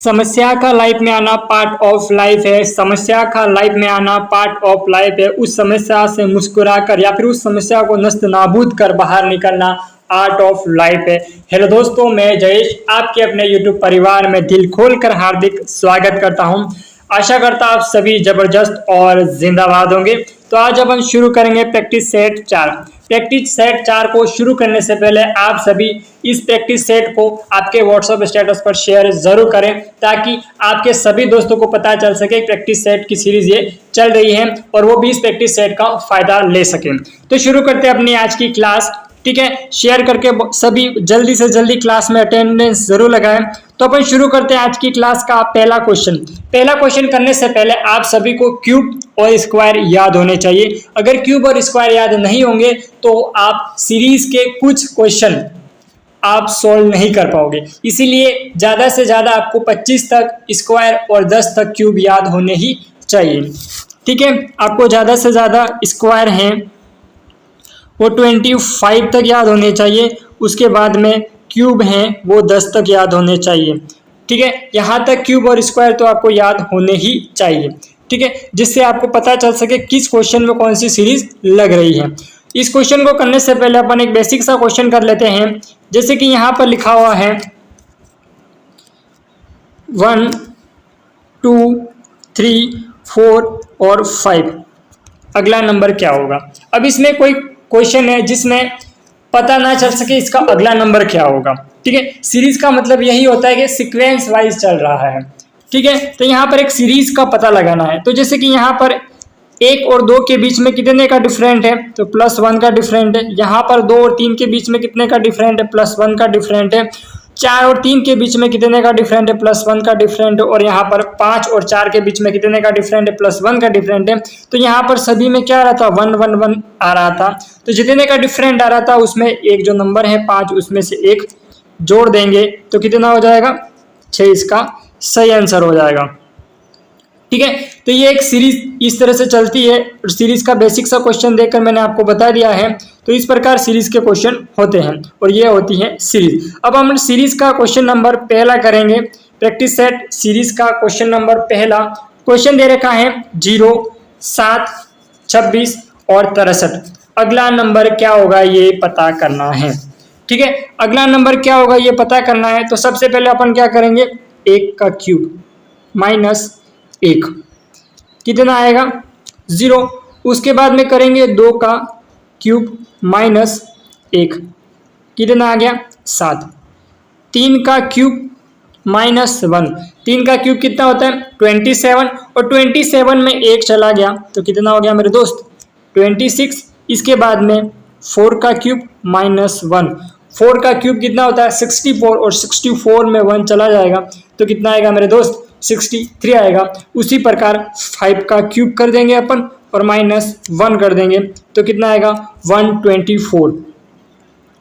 समस्या का लाइफ में आना पार्ट ऑफ लाइफ है। समस्या का लाइफ में आना पार्ट ऑफ लाइफ है। उस समस्या से मुस्कुरा कर या फिर उस समस्या को नस्त नाबूद कर बाहर निकलना आर्ट ऑफ लाइफ है। हेलो दोस्तों, मैं जयेश आपके अपने यूट्यूब परिवार में दिल खोलकर हार्दिक स्वागत करता हूं। आशा करता आप सभी जबरदस्त और जिंदाबाद होंगे। तो आज अपन शुरू करेंगे प्रैक्टिस सेट 4। प्रैक्टिस सेट 4 को शुरू करने से पहले आप सभी इस प्रैक्टिस सेट को आपके व्हाट्सएप स्टेटस पर शेयर जरूर करें, ताकि आपके सभी दोस्तों को पता चल सके प्रैक्टिस सेट की सीरीज ये चल रही है और वो भी इस प्रैक्टिस सेट का फायदा ले सकें। तो शुरू करते हैं अपनी आज की क्लास। ठीक है, शेयर करके सभी जल्दी से जल्दी क्लास में अटेंडेंस जरूर लगाएं। तो अपन शुरू करते हैं आज की क्लास का पहला क्वेश्चन। पहला क्वेश्चन करने से पहले आप सभी को क्यूब और स्क्वायर याद होने चाहिए। अगर क्यूब और स्क्वायर याद नहीं होंगे तो आप सीरीज के कुछ क्वेश्चन आप सोल्व नहीं कर पाओगे। इसीलिए ज्यादा से ज्यादा आपको 25 तक स्क्वायर और 10 तक क्यूब याद होने ही चाहिए। ठीक है, आपको ज्यादा से ज्यादा स्क्वायर हैं वो 25 तक याद होने चाहिए। उसके बाद में क्यूब हैं वो 10 तक याद होने चाहिए। ठीक है, यहाँ तक क्यूब और स्क्वायर तो आपको याद होने ही चाहिए। ठीक है, जिससे आपको पता चल सके किस क्वेश्चन में कौन सी सीरीज लग रही है। इस क्वेश्चन को करने से पहले अपन एक बेसिक सा क्वेश्चन कर लेते हैं। जैसे कि यहाँ पर लिखा हुआ है 1 2 3 4 और 5, अगला नंबर क्या होगा। अब इसमें कोई क्वेश्चन है जिसमें पता ना चल सके इसका अगला नंबर क्या होगा। ठीक है, सीरीज का मतलब यही होता है कि सीक्वेंस वाइज चल रहा है। ठीक है, तो यहाँ पर एक सीरीज का पता लगाना है। तो जैसे कि यहाँ पर 1 और 2 के बीच में कितने का डिफरेंट है, तो +1 का डिफरेंट है। यहाँ पर 2 और 3 के बीच में कितने का डिफरेंट है, +1 का डिफरेंट है। 4 और 3 के बीच में कितने का डिफरेंट है, +1 का डिफरेंट है। और यहाँ पर 5 और 4 के बीच में कितने का डिफरेंट है, +1 का डिफरेंट है। तो यहाँ पर सभी में क्या आ रहा था, 1 1 1 आ रहा था। तो जितने का डिफरेंट आ रहा था उसमें एक जो नंबर है 5, उसमें से एक जोड़ देंगे तो कितना हो जाएगा, 6 इसका सही आंसर हो जाएगा। ठीक है, तो ये एक सीरीज इस तरह से चलती है। और सीरीज का बेसिक सा क्वेश्चन देखकर मैंने आपको बता दिया है। तो इस प्रकार सीरीज के क्वेश्चन होते हैं और ये होती है सीरीज। अब हम सीरीज का क्वेश्चन नंबर पहला करेंगे। प्रैक्टिस सेट सीरीज का क्वेश्चन नंबर पहला। क्वेश्चन दे रखा है 0 7 26 और 63। अगला नंबर क्या होगा ये पता करना है। ठीक है, अगला नंबर क्या होगा ये पता करना है। तो सबसे पहले अपन क्या करेंगे, 1 का क्यूब -1 कितना आएगा, 0। उसके बाद में करेंगे 2 का क्यूब -1 कितना आ गया, 7। 3 का क्यूब -1, 3 का क्यूब कितना होता है, 27। और 27 में 1 चला गया तो कितना हो गया मेरे दोस्त, 26। इसके बाद में 4 का क्यूब -1, 4 का क्यूब कितना होता है, 64। और 64 में 1 चला जाएगा तो कितना आएगा मेरे दोस्त, 63 आएगा। उसी प्रकार 5 का क्यूब कर देंगे अपन और -1 कर देंगे तो कितना आएगा, 124।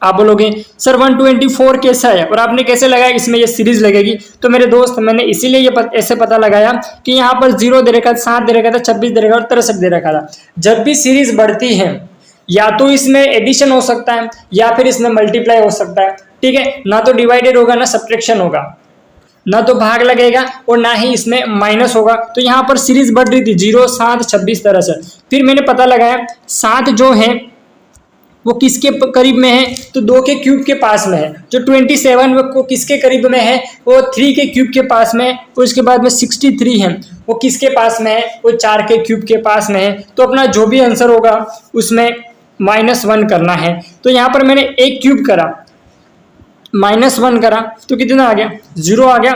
आप बोलोगे सर 124 कैसा है और आपने कैसे लगाया, इसमें ये सीरीज लगेगी। तो मेरे दोस्त मैंने इसीलिए ये ऐसे पता लगाया कि यहाँ पर 0 दे रखा था, 7 दे रखा था, 26 दे रखा था और 63 दे रखा था। जब भी सीरीज बढ़ती है या तो इसमें एडिशन हो सकता है या फिर इसमें मल्टीप्लाई हो सकता है। ठीक है, ना तो डिवाइडेड होगा ना सब्ट्रैक्शन होगा, ना तो भाग लगेगा और ना ही इसमें माइनस होगा। तो यहाँ पर सीरीज बढ़ रही थी 0 7 26 63। फिर मैंने पता लगाया 7 जो है वो किसके करीब में है, तो 2 के क्यूब के पास में है। जो 27 वो किसके करीब में है, वो 3 के क्यूब के पास में है। और उसके बाद में 63 है वो किसके पास में है, वो 4 के क्यूब के पास में है। तो अपना जो भी आंसर होगा उसमें -1 करना है। तो यहाँ पर मैंने एक क्यूब करा, -1 करा तो कितना आ गया, 0 आ गया।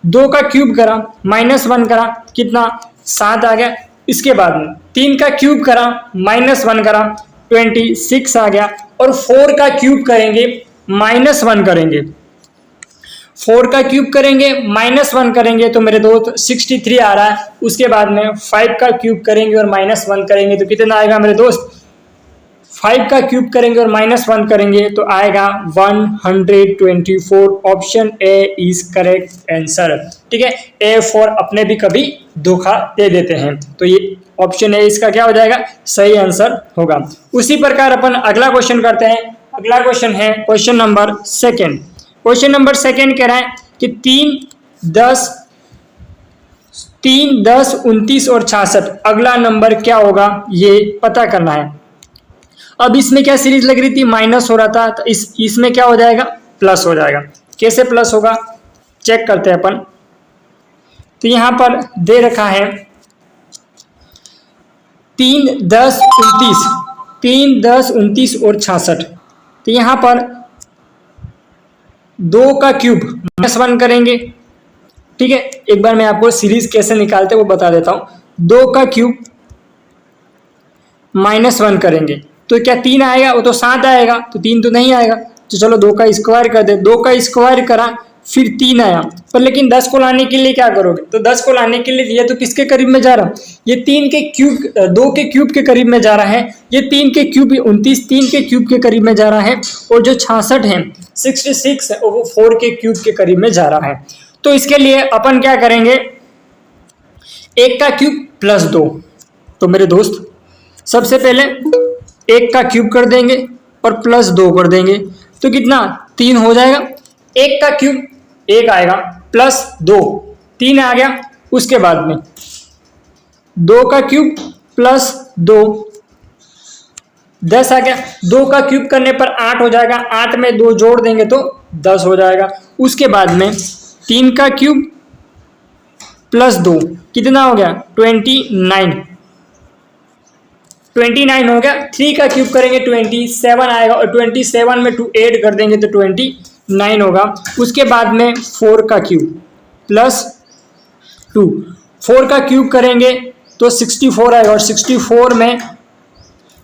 2 का क्यूब करा, -1 करा, कितना, 7 आ गया। इसके बाद में 3 का क्यूब करा, -1 करा, 26 आ गया। और 4 का क्यूब करेंगे, -1 करेंगे, 4 का क्यूब करेंगे, -1 करेंगे तो मेरे दोस्त 63 आ रहा है। उसके बाद में 5 का क्यूब करेंगे और -1 करेंगे तो कितना आएगा मेरे दोस्त, 5 का क्यूब करेंगे और -1 करेंगे तो आएगा 124। Option A is correct answer. ठीक है, ए फॉर अपने भी कभी धोखा दे देते हैं तो ये ऑप्शन ए इसका क्या हो जाएगा, सही आंसर होगा। उसी प्रकार अपन अगला क्वेश्चन करते हैं। अगला क्वेश्चन है क्वेश्चन नंबर 2। क्वेश्चन नंबर 2 कह रहा है कि 3 10 3, 10, 29 और 66 अगला नंबर क्या होगा ये पता करना है। अब इसमें क्या सीरीज लग रही थी, माइनस हो रहा था, तो इसमें क्या हो जाएगा, प्लस हो जाएगा। कैसे प्लस होगा चेक करते हैं अपन। तो यहां पर दे रखा है 3, 10, 29, 3, 10, 29 और 66। तो यहां पर 2 का क्यूब -1 करेंगे। ठीक है, एक बार मैं आपको सीरीज कैसे निकालते वो बता देता हूं। 2 का क्यूब -1 करेंगे तो क्या 3 आएगा, वो तो 7 आएगा, तो 3 तो नहीं आएगा। तो चलो 2 का स्क्वायर कर दे, 2 का स्क्वायर करा फिर 3 आया, पर लेकिन 10 को लाने के लिए क्या करोगे, तो 10 को लाने के लिए ये तो किसके करीब में जा रहा है, ये 3 के क्यूब, 2 के क्यूब के करीब में जा रहा है, ये 3 के क्यूब 29 3 के क्यूब के करीब में जा रहा है, और जो 66 है 66 है वो 4 के क्यूब के करीब में जा रहा है। तो इसके लिए अपन क्या करेंगे, 1 का क्यूब प्लस 2। तो मेरे दोस्त सबसे पहले 1 का क्यूब कर देंगे और प्लस 2 कर देंगे, तो कितना 3 हो जाएगा। 1 का क्यूब 1 आएगा प्लस 2 3 आ गया। उसके बाद में 2 का क्यूब प्लस 2 10 आ गया। 2 का क्यूब करने पर 8 हो जाएगा, 8 में 2 जोड़ देंगे तो 10 हो जाएगा। उसके बाद में 3 का क्यूब प्लस 2 कितना हो गया 29 हो गया। 3 का क्यूब करेंगे 27 आएगा, और 27 में 2 ऐड कर देंगे तो 29 होगा। उसके बाद में 4 का क्यूब प्लस 2, 4 का क्यूब करेंगे तो 64 आएगा, और 64 में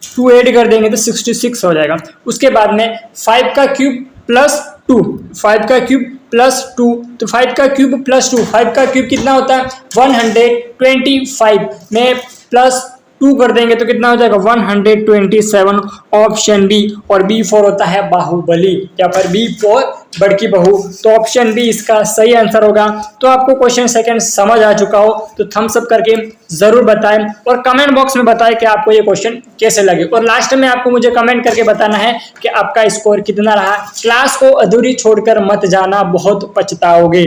2 ऐड कर देंगे तो 66 हो जाएगा। उसके बाद में 5 का क्यूब प्लस 2, 5 का क्यूब प्लस 2, तो 5 का क्यूब प्लस 2, 5 का क्यूब कितना होता है 125 में प्लस 2 कर देंगे तो कितना हो जाएगा 127। ऑप्शन बी, और बी फॉर होता है बाहुबली, या पर बी फॉर बड़की बहू, तो ऑप्शन बी इसका सही आंसर होगा। तो आपको क्वेश्चन सेकंड समझ आ चुका हो तो थम्स अप करके जरूर बताएं, और कमेंट बॉक्स में बताएं कि आपको ये क्वेश्चन कैसे लगे, और लास्ट में आपको मुझे कमेंट करके बताना है कि आपका स्कोर कितना रहा। क्लास को अधूरी छोड़कर मत जाना, बहुत पछताओगे।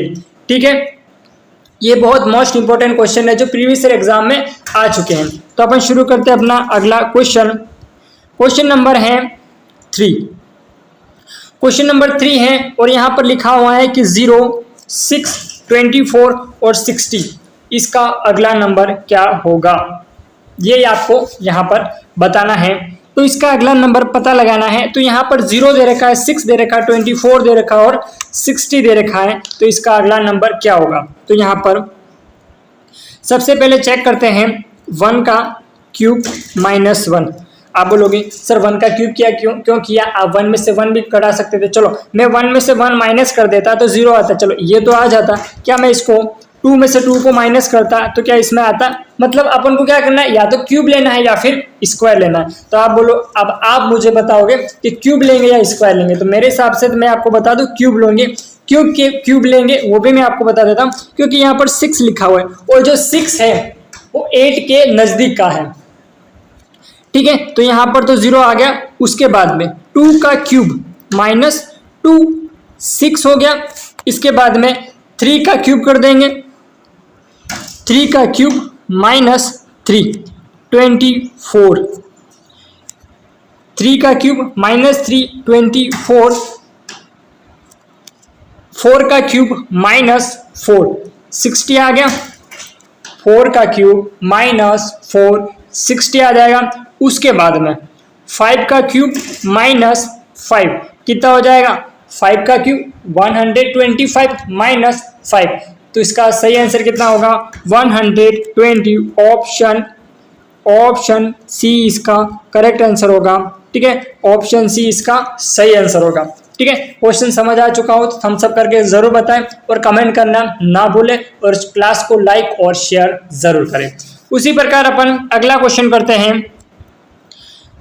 ठीक है, ये बहुत मोस्ट इंपोर्टेंट क्वेश्चन है जो प्रीवियस ईयर एग्जाम में आ चुके हैं। तो अपन शुरू करते हैं अपना अगला क्वेश्चन। क्वेश्चन नंबर है 3। क्वेश्चन नंबर 3 है, और यहां पर लिखा हुआ है कि 0, 6, 24 और 60 इसका अगला नंबर क्या होगा, ये आपको यहां पर बताना है। तो इसका अगला नंबर पता लगाना है। तो यहाँ पर 0 दे रखा है, 6 दे रखा है, 24 दे रखा है और 60 दे रखा है, तो इसका अगला नंबर क्या होगा। तो यहाँ पर सबसे पहले चेक करते हैं 1 का क्यूब -1। आप बोलोगे सर 1 का क्यूब किया क्यों किया, आप 1 में से 1 भी कटा सकते थे। चलो मैं 1 में से 1 माइनस कर देता तो 0 आता, चलो ये तो आ जाता। क्या मैं इसको 2 में से 2 को माइनस करता तो क्या इसमें आता। मतलब अपन को क्या करना है, या तो क्यूब लेना है या फिर स्क्वायर लेना है। तो आप बोलो, अब आप मुझे बताओगे कि क्यूब लेंगे या स्क्वायर लेंगे। तो मेरे हिसाब से तो मैं आपको बता दूं क्यूब लेंगे। क्यूब लेंगे वो भी मैं आपको बता देता हूँ, क्योंकि यहाँ पर 6 लिखा हुआ है, और जो 6 है वो 8 के नजदीक का है। ठीक है, तो यहाँ पर तो 0 आ गया। उसके बाद में 2 का क्यूब -2 6 हो गया। इसके बाद में 3 का क्यूब कर देंगे, 3 का क्यूब -3 24, 3 का क्यूब -3 24, 4 का क्यूब -4 60 आ गया। 4 का क्यूब -4 60 आ जाएगा। उसके बाद में 5 का क्यूब -5 कितना हो जाएगा, 5 का क्यूब 125 -5, तो इसका सही आंसर कितना होगा 120। ऑप्शन सी इसका करेक्ट आंसर होगा। ठीक है, ऑप्शन सी इसका सही आंसर होगा। ठीक है, क्वेश्चन समझ आ चुका हो तो थम्स अप करके जरूर बताएं, और कमेंट करना ना भूलें, और क्लास को लाइक और शेयर जरूर करें। उसी प्रकार अपन अगला क्वेश्चन करते हैं।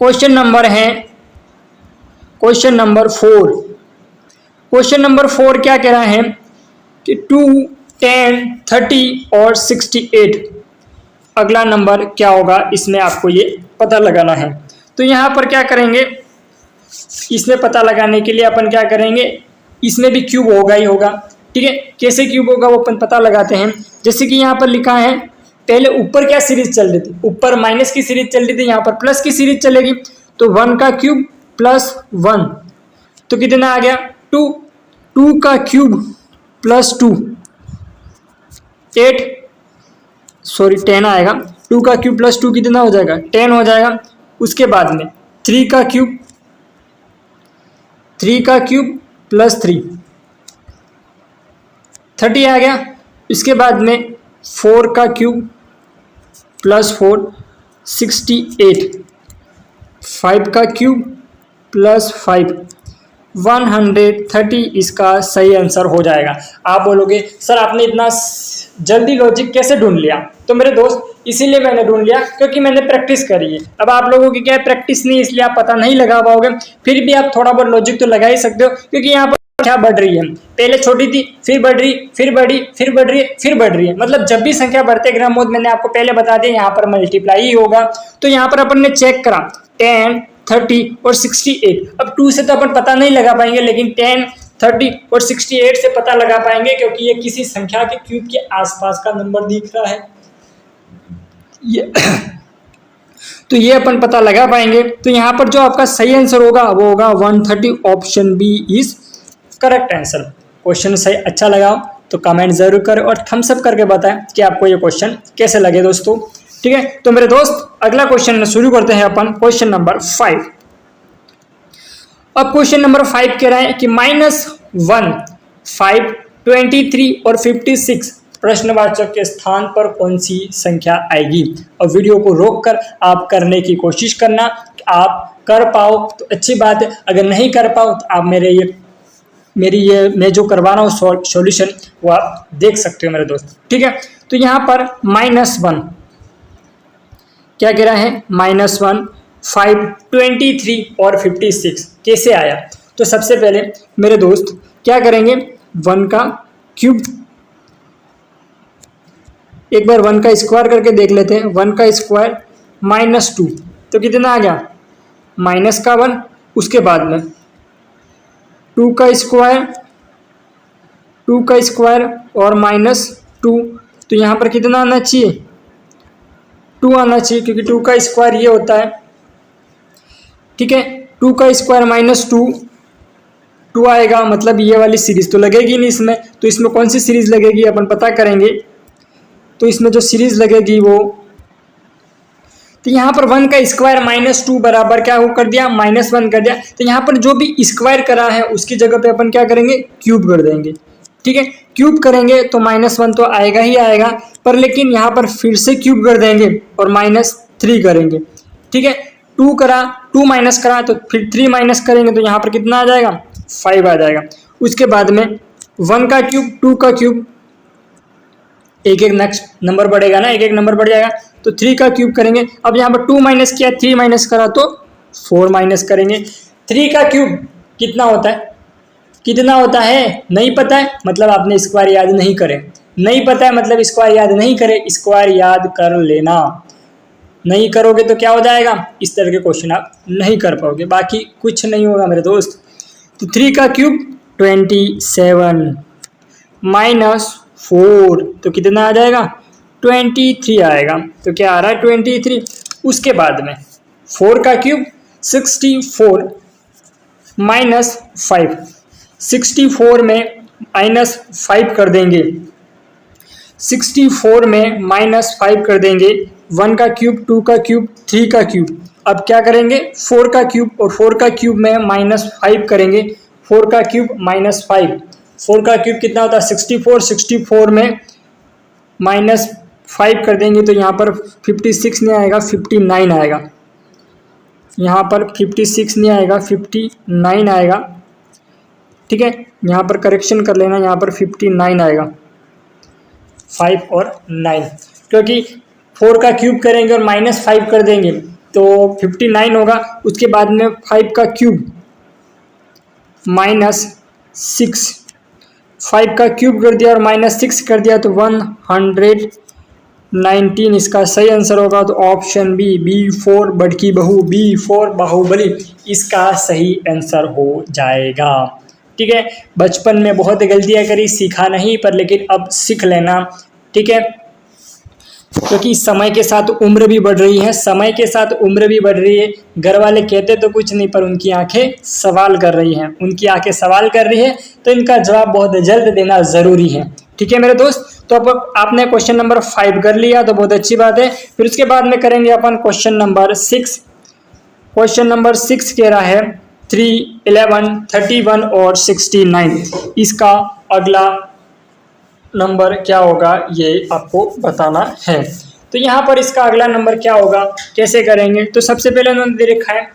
Question number 4। क्वेश्चन नंबर 4 क्या कह रहा है कि 2, 10, 30 और 68 अगला नंबर क्या होगा, इसमें आपको ये पता लगाना है। तो यहाँ पर क्या करेंगे, इसमें पता लगाने के लिए अपन क्या करेंगे, इसमें भी क्यूब होगा ही होगा। ठीक है, कैसे क्यूब होगा वो अपन पता लगाते हैं। जैसे कि यहाँ पर लिखा है, पहले ऊपर क्या सीरीज चल रही थी, ऊपर माइनस की सीरीज चल रही थी, यहाँ पर प्लस की सीरीज चलेगी। तो 1 का क्यूब प्लस 1 तो कितना आ गया 2, 2 का क्यूब प्लस 2 10 आएगा। 2 का क्यूब प्लस 2 कितना हो जाएगा 10 हो जाएगा। उसके बाद में 3 का क्यूब प्लस 3 30 आ गया। इसके बाद में 4 का क्यूब प्लस 4 68, 5 का क्यूब प्लस 5 130 इसका सही आंसर हो जाएगा। आप बोलोगे सर आपने इतना जल्दी लॉजिक कैसे ढूंढ लिया? तो मेरे दोस्त इसीलिए मैंने ढूंढ लिया क्योंकि मैंने प्रैक्टिस करी है। अब आप लोगों की क्या है, प्रैक्टिस नहीं, इसलिए आप पता नहीं लगा पाओगे। फिर भी आप थोड़ा बहुत लॉजिक तो लगा ही सकते हो, क्योंकि यहाँ पर संख्या बढ़ रही है, पहले छोटी थी फिर बढ़ रही, फिर बढ़ी, फिर बढ़ रही है, फिर बढ़ रही है। मतलब जब भी संख्या बढ़ते क्रम हो, मैंने आपको पहले बता दिया यहाँ पर मल्टीप्लाई ही होगा। तो यहाँ पर अपन ने चेक करा 10, 30 और 68। अब 2 से तो अपन पता नहीं लगा पाएंगे, लेकिन 10, 30 और 68 से पता लगा पाएंगे, क्योंकि ये किसी संख्या के क्यूब के आसपास का नंबर दिख रहा है ये तो ये अपन पता लगा पाएंगे। तो यहाँ पर जो आपका सही आंसर होगा वो होगा 130। Option B is correct answer. Question सही अच्छा लगा तो कमेंट जरूर करें और थम्स अप करके बताएं कि आपको ये क्वेश्चन कैसे लगे दोस्तों। ठीक है, तो मेरे दोस्त अगला क्वेश्चन शुरू करते हैं अपन, क्वेश्चन नंबर 5। अब क्वेश्चन नंबर 5 कह रहा है कि -1, 5, 23 और 56 प्रश्नवाचक के स्थान पर कौन सी संख्या आएगी। और वीडियो को रोककर आप करने की कोशिश करना, आप कर पाओ तो अच्छी बात है, अगर नहीं कर पाओ तो आप मैं जो करवा रहा हूँ सॉल्यूशन वो आप देख सकते हो मेरे दोस्त। ठीक है, तो यहाँ पर -1 क्या कह रहा है, -1, 5, 23 और 56 कैसे आया। तो सबसे पहले मेरे दोस्त क्या करेंगे, 1 का क्यूब, एक बार 1 का स्क्वायर करके देख लेते हैं। 1 का स्क्वायर -2 तो कितना आ गया माइनस का 1। उसके बाद में 2 का स्क्वायर और -2 तो यहाँ पर कितना आना चाहिए 2 आना चाहिए, क्योंकि 2 का स्क्वायर ये होता है। ठीक है, 2 का स्क्वायर -2 आएगा, मतलब ये वाली सीरीज तो लगेगी नहीं इसमें। तो इसमें कौन सी सीरीज लगेगी अपन पता करेंगे। तो इसमें जो सीरीज लगेगी वो, तो यहाँ पर 1 का स्क्वायर -2 बराबर क्या हो कर दिया -1 कर दिया। तो यहाँ पर जो भी स्क्वायर करा है उसकी जगह पे अपन क्या करेंगे क्यूब कर देंगे। ठीक है, क्यूब करेंगे तो -1 तो आएगा ही आएगा, पर लेकिन यहाँ पर फिर से क्यूब कर देंगे और -3 करेंगे। ठीक है, 2 करा, 2 माइनस करा तो फिर 3 माइनस करेंगे तो यहाँ पर कितना आ जाएगा 5 आ जाएगा। उसके बाद में 1 का क्यूब, 2 का क्यूब, एक एक नेक्स्ट नंबर बढ़ेगा ना, एक एक नंबर बढ़ जाएगा। तो 3 का क्यूब करेंगे। अब यहाँ पर 2 माइनस किया, 3 माइनस करा तो 4 माइनस करेंगे। 3 का क्यूब कितना होता है, कितना होता है नहीं पता है, मतलब आपने स्क्वायर याद नहीं करे। नहीं पता है मतलब स्क्वायर याद नहीं करे, स्क्वायर याद कर लेना। नहीं करोगे तो क्या हो जाएगा, इस तरह के क्वेश्चन आप नहीं कर पाओगे, बाकी कुछ नहीं होगा मेरे दोस्त। तो 3 का क्यूब 27 -4 तो कितना आ जाएगा 23 आएगा। तो क्या आ रहा है 23। उसके बाद में 4 का क्यूब 64 -5, 64 में -5 कर देंगे, 64 में -5 कर देंगे। 1 का क्यूब, 2 का क्यूब, 3 का क्यूब। अब क्या करेंगे 4 का क्यूब, और 4 का क्यूब में -5 करेंगे। 4 का क्यूब -5, 4 का क्यूब कितना होता है 64, 64 में -5 कर देंगे तो यहाँ पर 56 नहीं आएगा 59 आएगा। यहाँ पर 56 नहीं आएगा 59 आएगा। ठीक है, यहाँ पर करेक्शन कर लेना, यहाँ पर 59 आएगा, 5 और 9, क्योंकि 4 का क्यूब करेंगे और -5 कर देंगे तो 59 होगा। उसके बाद में 5 का क्यूब -6, 5 का क्यूब कर दिया और -6 कर दिया तो 119 इसका सही आंसर होगा। तो ऑप्शन B4 बड़की बहू, B4 बाहुबली इसका सही आंसर हो जाएगा। ठीक है। बचपन में बहुत गलतियां करी, सीखा नहीं, पर लेकिन अब सीख लेना, ठीक है। क्योंकि समय के साथ उम्र भी बढ़ रही है, समय के साथ उम्र भी बढ़ रही है। घर वाले कहते तो कुछ नहीं, पर उनकी आंखें सवाल कर रही हैं, उनकी आंखें सवाल कर रही है, तो इनका जवाब बहुत जल्द देना जरूरी है, ठीक है मेरे दोस्त। तो अब आपने क्वेश्चन नंबर 5 कर लिया तो बहुत अच्छी बात है। फिर उसके बाद में करेंगे अपन क्वेश्चन नंबर 6। क्वेश्चन नंबर 6 कह रहा है 3, 11, 31 और 69। इसका अगला नंबर क्या होगा ये आपको बताना है। तो यहाँ पर इसका अगला नंबर क्या होगा, कैसे करेंगे, तो सबसे पहले उन्होंने दे रखा है,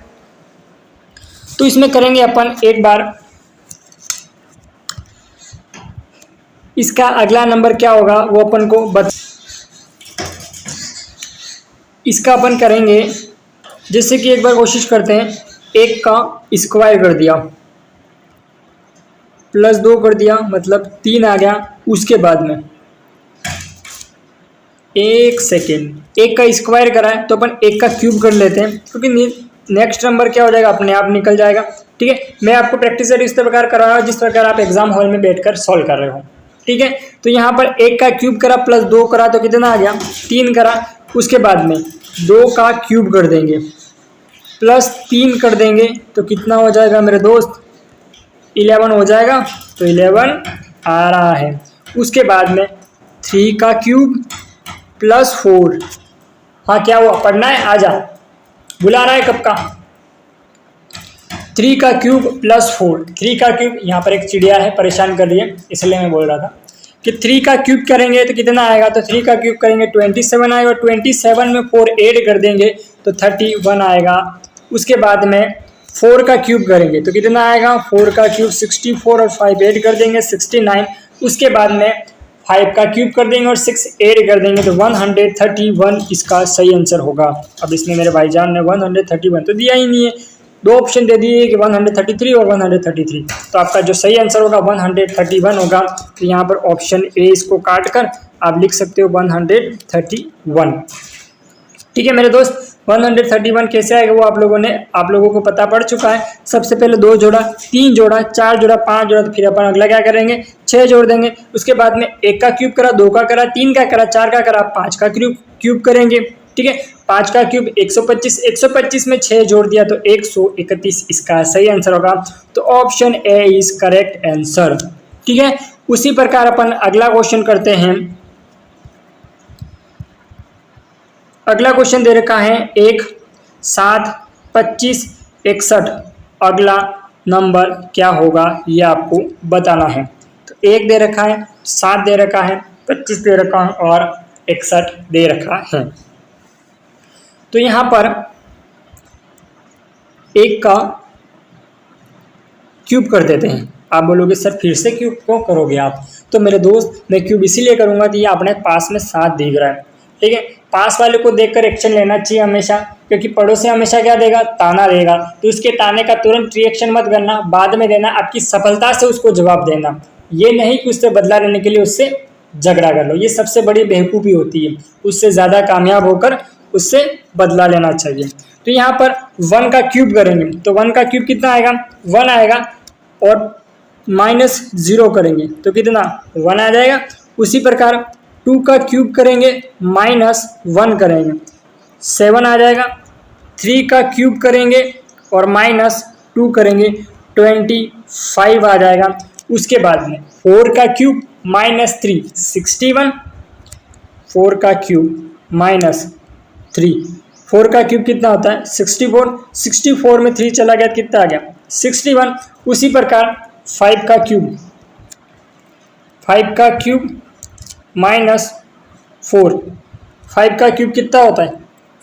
तो इसमें करेंगे अपन एक बार, इसका अगला नंबर क्या होगा वो अपन को इसका अपन करेंगे, जैसे कि एक बार कोशिश करते हैं, 1 का स्क्वायर कर दिया प्लस 2 कर दिया, मतलब 3 आ गया। उसके बाद में 1 सेकेंड, 1 का स्क्वायर करा है तो अपन 1 का क्यूब कर लेते हैं, क्योंकि नेक्स्ट नंबर क्या हो जाएगा, अपने आप निकल जाएगा, ठीक है। मैं आपको प्रैक्टिस इस प्रकार कर रहा हूँ जिस प्रकार आप एग्जाम हॉल में बैठकर सॉल्व कर रहे हो, ठीक है। तो यहाँ पर 1 का क्यूब करा प्लस 2 करा तो कितना आ गया, 3 करा। उसके बाद में 2 का क्यूब कर देंगे प्लस 3 कर देंगे तो कितना हो जाएगा मेरे दोस्त, 11 हो जाएगा। तो 11 आ रहा है। उसके बाद में 3 का क्यूब प्लस 4, हाँ क्या हुआ, पढ़ना है, आजा, बुला रहा है कब का। 3 का क्यूब प्लस 4, 3 का क्यूब, यहाँ पर एक चिड़िया है परेशान कर रही है इसलिए मैं बोल रहा था कि 3 का क्यूब करेंगे तो कितना आएगा, तो 3 का क्यूब करेंगे 27 आएगा, 27 में 4 ऐड कर देंगे तो 31 आएगा। उसके बाद में 4 का क्यूब करेंगे तो कितना आएगा, 4 का क्यूब 64 और 5 ऐड कर देंगे 69। उसके बाद में 5 का क्यूब कर देंगे और 6 ऐड कर देंगे तो 131 इसका सही आंसर होगा। अब इसमें मेरे भाईजान ने 131 तो दिया ही नहीं है, 2 ऑप्शन दे दिए कि 133 और 133, तो आपका जो सही आंसर होगा 131 होगा। तो यहाँ पर ऑप्शन ए इसको काट कर आप लिख सकते हो 131, ठीक है मेरे दोस्त। 131 कैसे आएगा वो आप लोगों को पता पड़ चुका है। सबसे पहले 2 जोड़ा, 3 जोड़ा, 4 जोड़ा, 5 जोड़ा, तो फिर अपन अगला क्या करेंगे, 6 जोड़ देंगे। उसके बाद में 1 का क्यूब करा, 2 का करा, 3 का करा, 4 का करा, 5 का क्यूब करेंगे, ठीक है। 5 का क्यूब 125, 125 में 6 जोड़ दिया तो 131 इसका सही आंसर होगा। तो option A is correct answer, ठीक है। उसी प्रकार अपन अगला क्वेश्चन करते हैं। अगला क्वेश्चन दे रखा है 1, 7, 25, 61। अगला नंबर क्या होगा ये आपको बताना है। तो 1 दे रखा है, 7 दे रखा है, 25 दे रखा है और 61 दे रखा है। तो यहाँ पर 1 का क्यूब कर देते हैं। आप बोलोगे सर फिर से क्यूब क्यों करोगे आप, तो मेरे दोस्त मैं क्यूब इसीलिए करूँगा कि ये अपने पास में 7 दिख रहा है, ठीक है। पास वाले को देखकर एक्शन लेना चाहिए हमेशा, क्योंकि पड़ोसी हमेशा क्या देगा, ताना देगा, तो उसके ताने का तुरंत रिएक्शन मत करना, बाद में देना, आपकी सफलता से उसको जवाब देना। ये नहीं कि उससे बदला लेने के लिए उससे झगड़ा कर लो, ये सबसे बड़ी बेवकूफ़ी होती है। उससे ज़्यादा कामयाब होकर उससे बदला लेना चाहिए। तो यहाँ पर 1 का क्यूब करेंगे तो 1 का क्यूब कितना आएगा, 1 आएगा, और -0 करेंगे तो कितना, 1 आ जाएगा। उसी प्रकार 2 का क्यूब करेंगे -1 करेंगे 7 आ जाएगा। 3 का क्यूब करेंगे और -2 करेंगे 25 आ जाएगा। उसके बाद में 4 का क्यूब -3 61, 4 का क्यूब -3, 4 का क्यूब कितना होता है 64, 64 में 3 चला गया तो कितना आ गया 61। उसी प्रकार 5 का क्यूब -4, 5 का क्यूब कितना होता है,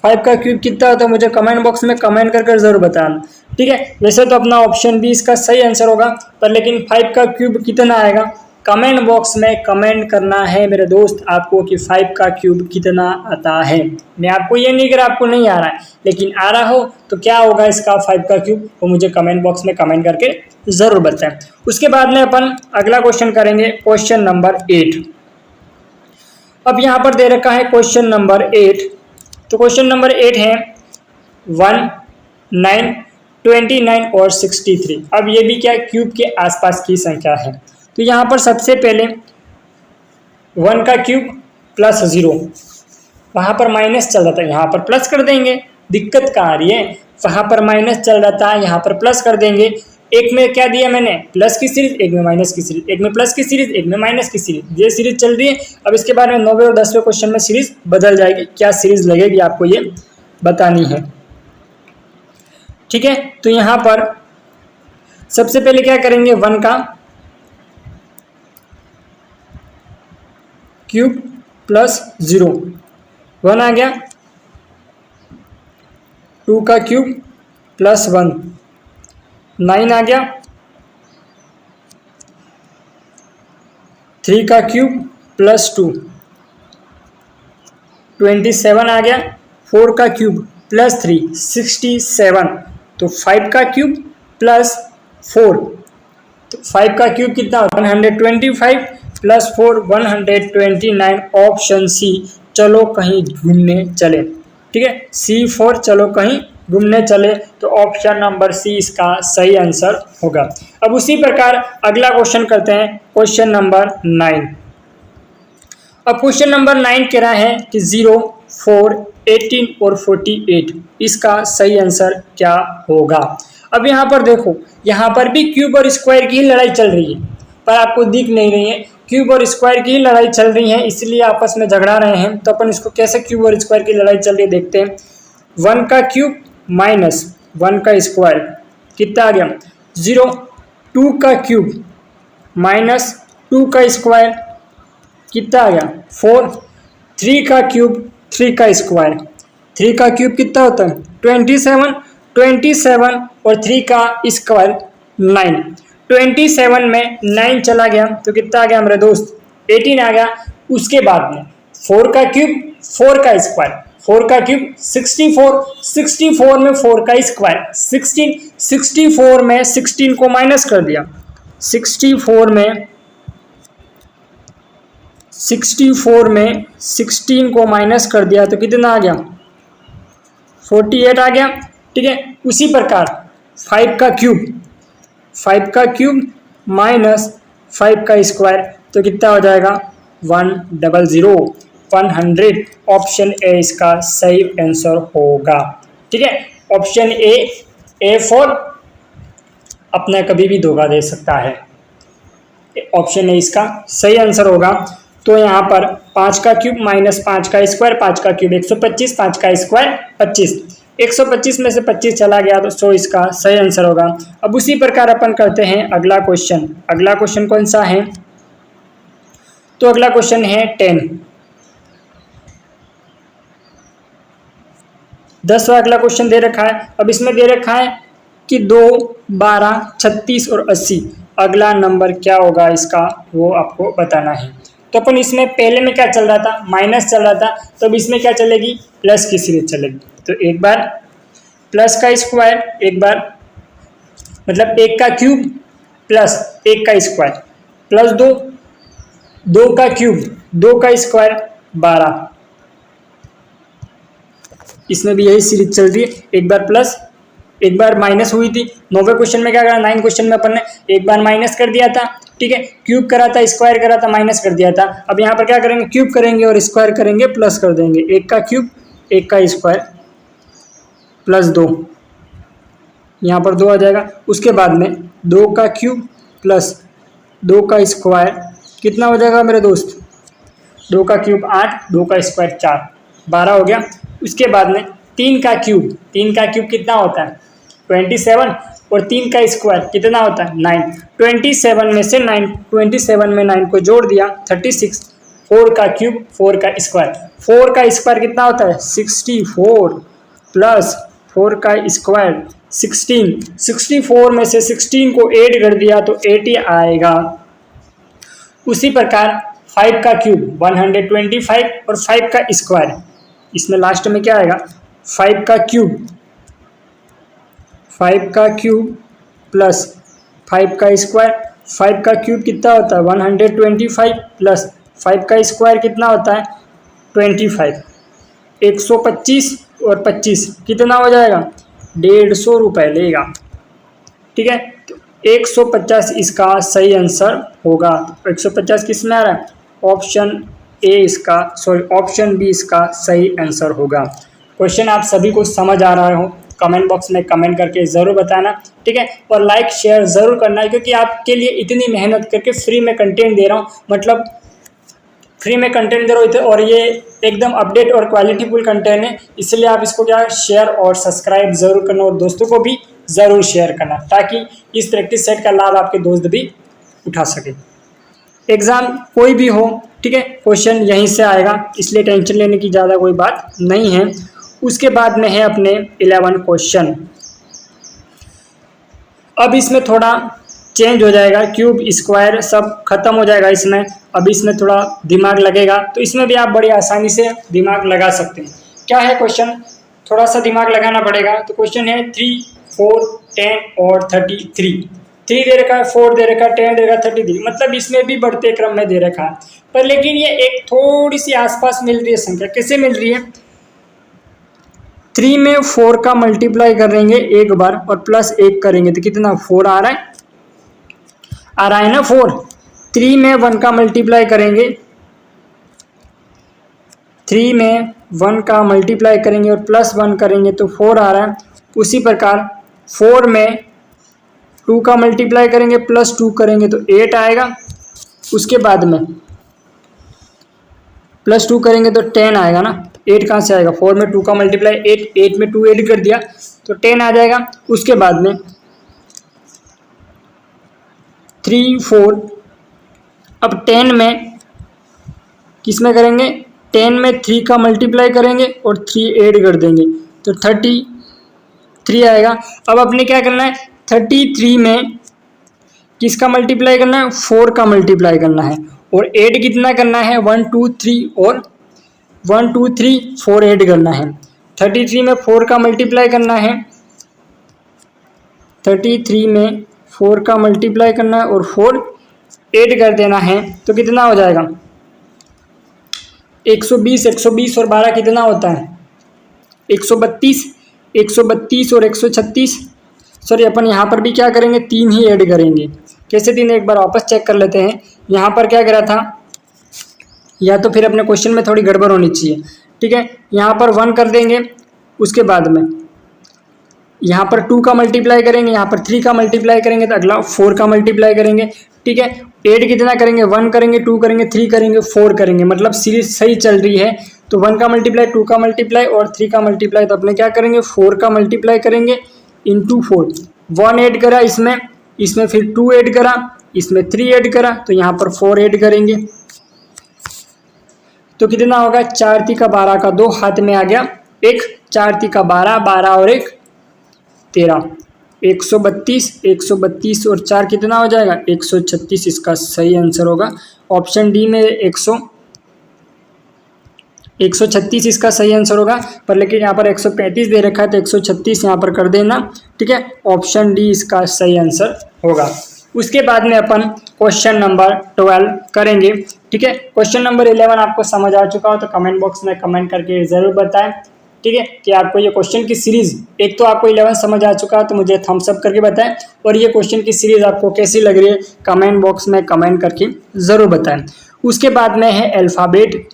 5 का क्यूब कितना होता है मुझे कमेंट बॉक्स में कमेंट कर ज़रूर बताना, ठीक है। वैसे तो अपना ऑप्शन बी इसका सही आंसर होगा, पर लेकिन 5 का क्यूब कितना आएगा कमेंट बॉक्स में कमेंट करना है मेरे दोस्त आपको कि 5 का क्यूब कितना आता है। मैं आपको ये नहीं कर आपको नहीं आ रहा है, लेकिन आ रहा हो तो क्या होगा इसका 5 का क्यूब, वो मुझे कमेंट बॉक्स में कमेंट करके ज़रूर बताएं। उसके बाद में अपन अगला क्वेश्चन करेंगे, क्वेश्चन नंबर 8। अब यहाँ पर दे रखा है क्वेश्चन नंबर 8। तो क्वेश्चन नंबर 8 है 1, 9, 29 और 63। अब ये भी क्या क्यूब के आसपास की संख्या है। तो यहाँ पर सबसे पहले 1 का क्यूब प्लस 0, वहाँ पर माइनस चल रहा था, यहाँ पर प्लस कर देंगे। दिक्कत कहाँ आ रही है, वहाँ पर माइनस चल रहा था, यहाँ पर प्लस कर देंगे। एक में क्या दिया मैंने, प्लस की सीरीज, एक में माइनस की सीरीज, एक में प्लस की सीरीज, एक में माइनस की सीरीज, ये सीरीज चल रही है। अब इसके बाद में 9वें और 10वें क्वेश्चन में सीरीज बदल जाएगी। क्या सीरीज लगेगी आपको ये बतानी है, ठीक है। तो यहाँ पर सबसे पहले क्या करेंगे, 1 का क्यूब प्लस 0, 1 आ गया। 2 का क्यूब प्लस 1, 9 आ गया। 3 का क्यूब प्लस 2, 27 आ गया। 4 का क्यूब प्लस 3, 67। तो 5 का क्यूब प्लस 4, तो 5 का क्यूब कितना, 125 प्लस 4, 129। ऑप्शन सी, चलो कहीं घूमने चले, ठीक है। C4, चलो कहीं घूमने चले, तो ऑप्शन नंबर सी इसका सही आंसर होगा। अब उसी प्रकार अगला क्वेश्चन करते हैं, क्वेश्चन नंबर 9। अब क्वेश्चन नंबर 9 कह रहा है कि 0, 4, 18 और 48, इसका सही आंसर क्या होगा। अब यहाँ पर देखो, यहाँ पर भी क्यूब और स्क्वायर की ही लड़ाई चल रही है, पर आपको दिख नहीं रही है। क्यूब और स्क्वायर की ही लड़ाई चल रही है, इसलिए आपस में झगड़ा रहे हैं। तो अपन इसको कैसे क्यूब और स्क्वायर की लड़ाई चल रही है देखते हैं। 1 का क्यूब माइनस 1 का स्क्वायर कितना आ गया, 0। 2 का क्यूब माइनस 2 का स्क्वायर कितना आ गया, 4। 3 का क्यूब 3 का स्क्वायर, 3 का क्यूब कितना होता है, 27। 27 और 3 का स्क्वायर 9। 27 में 9 चला गया तो कितना आ गया मेरे दोस्त, 18 आ गया। उसके बाद में 4 का क्यूब 4 का स्क्वायर, 4 का क्यूब 64। 64 में 4 का स्क्वायर 16। 64 में 16 को माइनस कर दिया, 64 में 16 को माइनस कर दिया तो कितना आ गया, 48 आ गया, ठीक है। उसी प्रकार 5 का क्यूब माइनस 5 का स्क्वायर तो कितना हो जाएगा, 100, 100। ऑप्शन ए इसका सही आंसर होगा, ठीक है। ऑप्शन ए फॉर अपना कभी भी धोखा दे सकता है, ऑप्शन ए इसका सही आंसर होगा। तो यहाँ पर 5 का क्यूब माइनस 5 का स्क्वायर, 5 का क्यूब 125, 5 का स्क्वायर 25। 125 में से 25 चला गया तो 100 इसका सही आंसर होगा। अब उसी प्रकार अपन करते हैं अगला क्वेश्चन। अगला क्वेश्चन कौन सा है, तो अगला क्वेश्चन है 10। 10वां अगला क्वेश्चन दे रखा है। अब इसमें दे रखा है कि 2, 12, 36 और 80, अगला नंबर क्या होगा इसका, वो आपको बताना है। तो अपन इसमें पहले में क्या चल रहा था, माइनस चल रहा था, तो अब इसमें क्या चलेगी, प्लस की सीरीज चलेगी। तो एक बार प्लस का स्क्वायर, एक बार मतलब 1 का क्यूब प्लस 1 का स्क्वायर प्लस 2, 2 का क्यूब 2 का स्क्वायर 12। इसमें भी यही सीरीज चल रही है, एक बार प्लस एक बार माइनस हुई थी। 9वें क्वेश्चन में क्या करा, 9 क्वेश्चन में अपन ने एक बार माइनस कर दिया था, ठीक है। क्यूब करा था, स्क्वायर करा था, माइनस कर दिया था। अब यहाँ पर क्या करेंगे, क्यूब करेंगे और स्क्वायर करेंगे, प्लस कर देंगे। 1 का क्यूब 1 का स्क्वायर प्लस 2, यहाँ पर 2 आ जाएगा। उसके बाद में 2 का क्यूब प्लस 2 का स्क्वायर कितना हो जाएगा मेरे दोस्त, 2 का क्यूब 8, 2 का स्क्वायर 4, 12 हो गया। उसके बाद में 3 का क्यूब कितना होता है, 27, और 3 का स्क्वायर कितना होता है, 9। 27 में से 9 को जोड़ दिया 36। 4 का क्यूब 4 का स्क्वायर, 4 का स्क्वायर कितना होता है, 64 प्लस 4 का स्क्वायर 16। 64 में से 16 को ऐड कर दिया तो 80 आएगा। उसी प्रकार 5 का क्यूब 125 और 5 का स्क्वायर, इसमें लास्ट में क्या आएगा, 5 का क्यूब प्लस 5 का स्क्वायर। 5 का क्यूब कितना होता है, 125 प्लस 5 का स्क्वायर कितना होता है, 25। 125 और 25 कितना हो जाएगा, 150 रुपये लेगा। ठीक है, तो 150 इसका सही आंसर होगा। 150 किस में आ रहा है? ऑप्शन ए इसका, सॉरी ऑप्शन बी इसका सही आंसर होगा। क्वेश्चन आप सभी को समझ आ रहा हो? कमेंट बॉक्स में कमेंट करके ज़रूर बताना। ठीक है, और लाइक शेयर ज़रूर करना है, क्योंकि आपके लिए इतनी मेहनत करके फ्री में कंटेंट दे रहा हूँ, मतलब फ्री में कंटेंट दे रहा हूँ, और ये एकदम अपडेट और क्वालिटीफुल कंटेंट है, इसलिए आप इसको क्या शेयर और सब्सक्राइब ज़रूर करना और दोस्तों को भी ज़रूर शेयर करना, ताकि इस प्रैक्टिस सेट का लाभ आपके दोस्त भी उठा सके। एग्ज़ाम कोई भी हो, ठीक है, क्वेश्चन यहीं से आएगा, इसलिए टेंशन लेने की ज़्यादा कोई बात नहीं है। उसके बाद में है अपने 11 क्वेश्चन। अब इसमें थोड़ा चेंज हो जाएगा, क्यूब स्क्वायर सब खत्म हो जाएगा इसमें। अब इसमें थोड़ा दिमाग लगेगा, तो इसमें भी आप बड़ी आसानी से दिमाग लगा सकते हैं। क्या है क्वेश्चन? थोड़ा सा दिमाग लगाना पड़ेगा। तो क्वेश्चन है 3, 4, 10 और 33। 3 दे रखा है, 4 दे रखा है, 10 दे रखा है, 33, मतलब इसमें भी बढ़ते क्रम में दे रखा है, पर लेकिन ये एक थोड़ी सी आसपास मिल रही है संख्या। कैसे मिल रही है? 3 में 4 का मल्टीप्लाई करेंगे एक बार और प्लस 1 करेंगे तो कितना 4 आ रहा है, आ रहा है ना 4। 3 में 1 का मल्टीप्लाई करेंगे, 3 में 1 का मल्टीप्लाई करेंगे और प्लस 1 करेंगे तो 4 आ रहा है। उसी प्रकार 4 में 2 का मल्टीप्लाई करेंगे प्लस 2 करेंगे तो 8 आएगा। उसके बाद में प्लस 2 करेंगे तो 10 आएगा ना। 8 कहाँ से आएगा? 4 में 2 का मल्टीप्लाई 8, 8 में 2 ऐड कर दिया तो 10 आ जाएगा। उसके बाद में 3, 4, अब 10 में किस में करेंगे? 10 में 3 का मल्टीप्लाई करेंगे और 3 ऐड कर देंगे तो 33 आएगा। अब अपने क्या करना है? 33 में किसका मल्टीप्लाई करना है? 4 का मल्टीप्लाई करना है, और ऐड कितना करना है? 1, 2, 3 और 1, 2, 3 4 ऐड करना है। 33 में 4 का मल्टीप्लाई करना है, 33 में 4 का मल्टीप्लाई करना है और 4 ऐड कर देना है तो कितना हो जाएगा? 120। 120 और 12 कितना होता है? 132। 132 और 136, सॉरी अपन यहाँ पर भी क्या करेंगे? 3 ही ऐड करेंगे। कैसे 3? एक बार वापस चेक कर लेते हैं। यहाँ पर क्या करा था, या तो फिर अपने क्वेश्चन में थोड़ी गड़बड़ होनी चाहिए। ठीक है, यहाँ पर 1 कर देंगे, उसके बाद में यहाँ पर 2 का मल्टीप्लाई करेंगे, यहाँ पर 3 का मल्टीप्लाई करेंगे तो अगला 4 का मल्टीप्लाई करेंगे। ठीक है, ऐड कितना करेंगे? 1 करेंगे, 2 करेंगे, 3 करेंगे, 4 करेंगे, मतलब सीरीज सही चल रही है। तो 1 का मल्टीप्लाई, 2 का मल्टीप्लाई और 3 का मल्टीप्लाई, तो अपने क्या करेंगे? 4 का मल्टीप्लाई करेंगे इंटू 4। 1 ऐड करा इसमें, इसमें फिर 2 ऐड करा, इसमें 3 ऐड करा, तो यहाँ पर 4 ऐड करेंगे तो कितना होगा? 4 3 का 12 का 2 हाथ में आ गया 1, 4 3 का 12, 12 और 1 13, 132। 132 और 4 कितना हो जाएगा? 136 इसका सही आंसर होगा। ऑप्शन डी में 136 इसका सही आंसर होगा, पर लेकिन यहाँ पर 135 दे रखा है तो 136 यहाँ पर कर देना। ठीक है, ऑप्शन डी इसका सही आंसर होगा। उसके बाद में अपन क्वेश्चन नंबर 12 करेंगे। ठीक है, क्वेश्चन नंबर 11 आपको समझ आ चुका हो तो कमेंट बॉक्स में कमेंट करके ज़रूर बताएं। ठीक है, कि आपको ये क्वेश्चन की सीरीज़, एक तो आपको 11 समझ आ चुका है तो मुझे थम्स अप करके बताएं, और ये क्वेश्चन की सीरीज़ आपको कैसी लग रही है कमेंट बॉक्स में कमेंट करके ज़रूर बताएं। उसके बाद में है अल्फ़ाबेट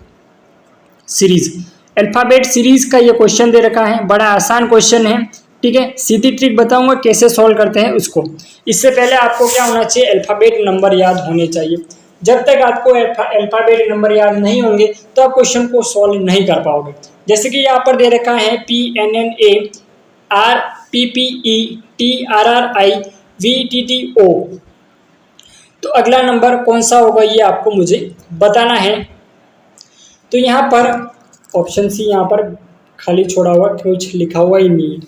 सीरीज़। अल्फ़ाबेट सीरीज़ का ये क्वेश्चन दे रखा है, बड़ा आसान क्वेश्चन है। ठीक है, सीधी ट्रिक बताऊंगा कैसे सॉल्व करते हैं उसको। इससे पहले आपको क्या होना चाहिए? अल्फ़ाबेट नंबर याद होने चाहिए। जब तक आपको अल्फ़ाबेट नंबर याद नहीं होंगे तो आप क्वेश्चन को सॉल्व नहीं कर पाओगे। जैसे कि यहाँ पर दे रखा है PNNA RPPE TRRI VTTO, तो अगला नंबर कौन सा होगा ये आपको मुझे बताना है। तो यहाँ पर ऑप्शन सी यहाँ पर खाली छोड़ा हुआ, कुछ लिखा हुआ ही नहीं है।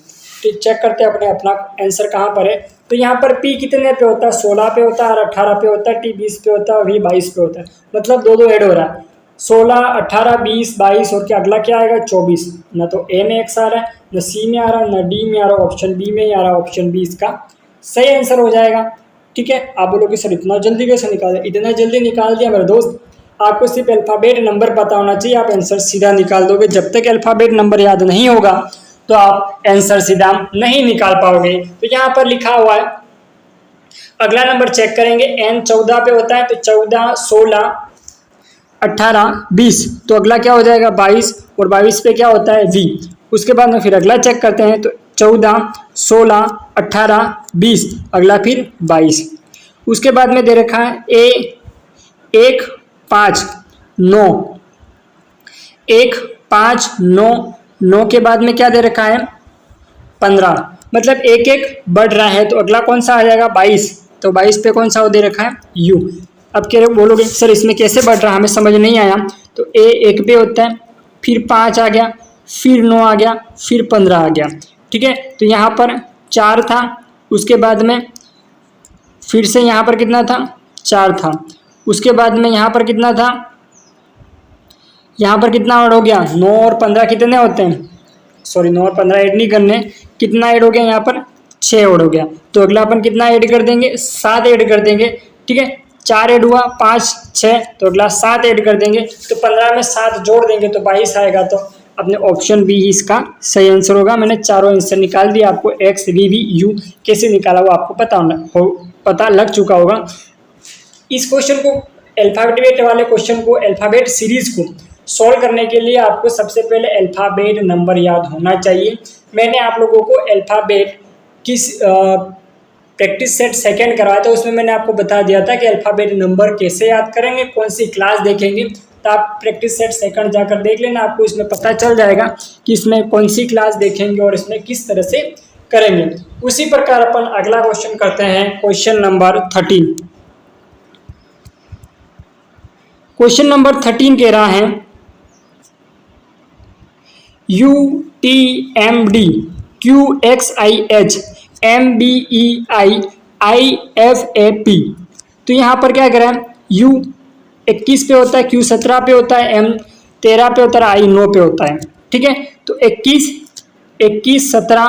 तो चेक करते हैं अपने अपना आंसर कहाँ पर है। तो यहाँ पर P कितने पे होता है? 16 पे होता है, और 18 पे होता है, T 20 पे होता है, V 22 पे होता है, मतलब दो ऐड हो रहा है। 16, 18, 20, 22 और क्या अगला क्या आएगा? 24। ना तो A में X आ रहा है, ना C में आ रहा है, ना D में आ रहा है, ऑप्शन B में ही आ रहा है। ऑप्शन B इसका सही आंसर हो जाएगा। ठीक है, आप बोलोगे सर इतना जल्दी कैसे निकाल दिया? इतना जल्दी निकाल दिया मेरे दोस्त। आपको सिर्फ अल्फ़ाबेट नंबर पता होना चाहिए, आप आंसर सीधा निकाल दोगे। जब तक अल्फ़ाबेट नंबर याद नहीं होगा तो आप आंसर सीधा नहीं निकाल पाओगे। तो यहाँ पर लिखा हुआ है, अगला नंबर चेक करेंगे, n 14 पे होता है तो 14, 16, 18, 20, तो अगला क्या हो जाएगा 22, और 22 पे क्या होता है v। उसके बाद में फिर अगला चेक करते हैं तो 14, 16, 18, 20, अगला फिर 22। उसके बाद में दे रखा है a 1, 5, 9, 1, 5, 9, 9 के बाद में क्या दे रखा है 15, मतलब एक एक बढ़ रहा है, तो अगला कौन सा आ जाएगा 22, तो 22 पे कौन सा वो दे रखा है u। अब क्या बोलोगे सर इसमें कैसे बढ़ रहा है, हमें समझ नहीं आया। तो a 1 पे होता है, फिर 5 आ गया, फिर 9 आ गया, फिर 15 आ गया, ठीक है। तो यहाँ पर 4 था, उसके बाद में फिर से यहाँ पर कितना था 4 था, उसके बाद में यहाँ पर कितना था, यहाँ पर कितना ऐड हो गया 9 और 15 कितने होते हैं, सॉरी 9 और 15 ऐड नहीं करने, कितना ऐड हो गया यहाँ पर 6 ऐड हो गया। तो अगला अपन कितना ऐड कर देंगे 7 ऐड कर देंगे, ठीक है। 4 ऐड हुआ 5, 6, तो अगला 7 ऐड कर देंगे, तो 15 में 7 जोड़ देंगे तो 22 आएगा। तो अपने ऑप्शन बी ही इसका सही आंसर होगा। मैंने चारों आंसर निकाल दिया, आपको एक्स वी वी यू कैसे निकाला वो आपको पता लग चुका होगा। इस क्वेश्चन को अल्फाबेट वाले क्वेश्चन को, अल्फाबेट सीरीज को सॉल्व करने के लिए आपको सबसे पहले अल्फाबेट नंबर याद होना चाहिए। मैंने आप लोगों को अल्फाबेट किस प्रैक्टिस सेट सेकंड करवाया था, उसमें मैंने आपको बता दिया था कि अल्फाबेट नंबर कैसे याद करेंगे, कौन सी क्लास देखेंगे। तो आप प्रैक्टिस सेट सेकंड जाकर देख लेना, आपको इसमें पता चल जाएगा कि इसमें कौन सी क्लास देखेंगे और इसमें किस तरह से करेंगे। उसी प्रकार अपन अगला क्वेश्चन करते हैं, क्वेश्चन नंबर 13। क्वेश्चन नंबर 13 कह रहा है UTMD QXIH MBEI IFAP। तो यहाँ पर क्या करें, U 21 पे होता है, Q 17 पे होता है, M 13 पे होता है, I 9 पे होता है, ठीक है। तो 21, 17,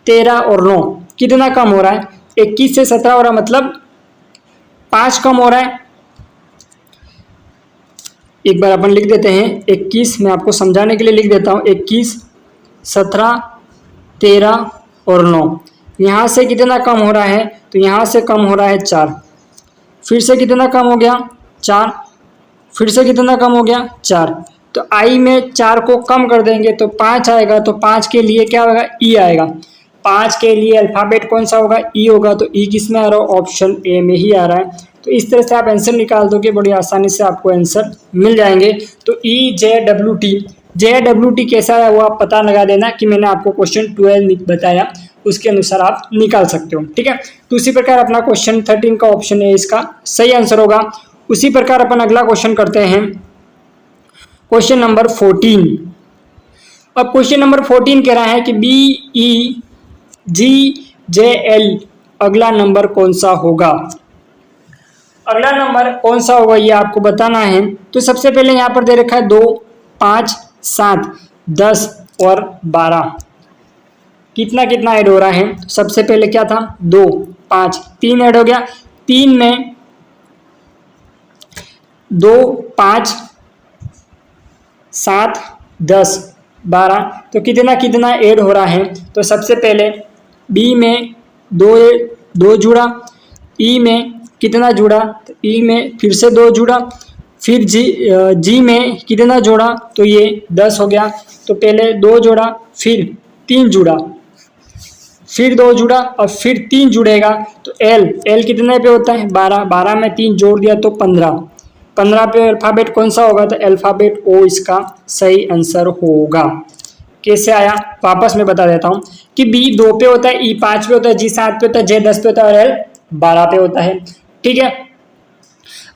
13 और 9 कितना कम हो रहा है, 21 से 17 हो रहा है, मतलब 5 कम हो रहा है। एक बार अपन लिख देते हैं 21, मैं आपको समझाने के लिए लिख देता हूँ, 21, 17, 13 और 9। यहाँ से कितना कम हो रहा है, तो यहाँ से कम हो रहा है 4, फिर से कितना कम हो गया 4, फिर से कितना कम हो गया 4। तो आई में 4 को कम कर देंगे तो 5 आएगा, तो 5 के लिए क्या होगा ई आएगा, 5 के लिए अल्फाबेट कौन सा होगा ई होगा। तो ई किस में आ रहा है, ऑप्शन ए में ही आ रहा है। तो इस तरह से आप आंसर निकाल दोगे, बड़ी आसानी से आपको आंसर मिल जाएंगे। तो JWT कैसा है वो आप पता लगा देना कि मैंने आपको क्वेश्चन 12 बताया, उसके अनुसार आप निकाल सकते हो, ठीक है। तो उसी प्रकार अपना क्वेश्चन 13 का ऑप्शन ए इसका सही आंसर होगा। उसी प्रकार अपन अगला क्वेश्चन करते हैं, क्वेश्चन नंबर 14। अब क्वेश्चन नंबर 14 कह रहा है कि BEGJL अगला नंबर कौन सा होगा, अगला नंबर कौन सा होगा ये आपको बताना है। तो सबसे पहले यहाँ पर दे रखा है 2, 5, 7, 10 और 12, कितना कितना ऐड हो रहा है। तो सबसे पहले क्या था 2, 5, 3 ऐड हो गया, 3 में 2, 5, 7, 10, 12, तो कितना कितना ऐड हो रहा है। तो सबसे पहले बी में 2 जुड़ा, ई में कितना जुड़ा, तो ई में फिर से 2 जुड़ा, फिर जी में कितना जोड़ा, तो ये 10 हो गया। तो पहले 2 जोड़ा, फिर 3 जुड़ा, फिर 2 जुड़ा और फिर 3 जुड़ेगा। तो एल कितने पे होता है 12, 12 में 3 जोड़ दिया तो 15, 15 पे अल्फ़ाबेट कौन सा होगा, तो अल्फ़ाबेट ओ इसका सही आंसर होगा। कैसे आया वापस मैं बता देता हूँ कि बी 2 पे होता है, ई 5 पे होता है, जी 7 पे होता है, जे 10 पे होता है और एल 12 पे होता है, ठीक है।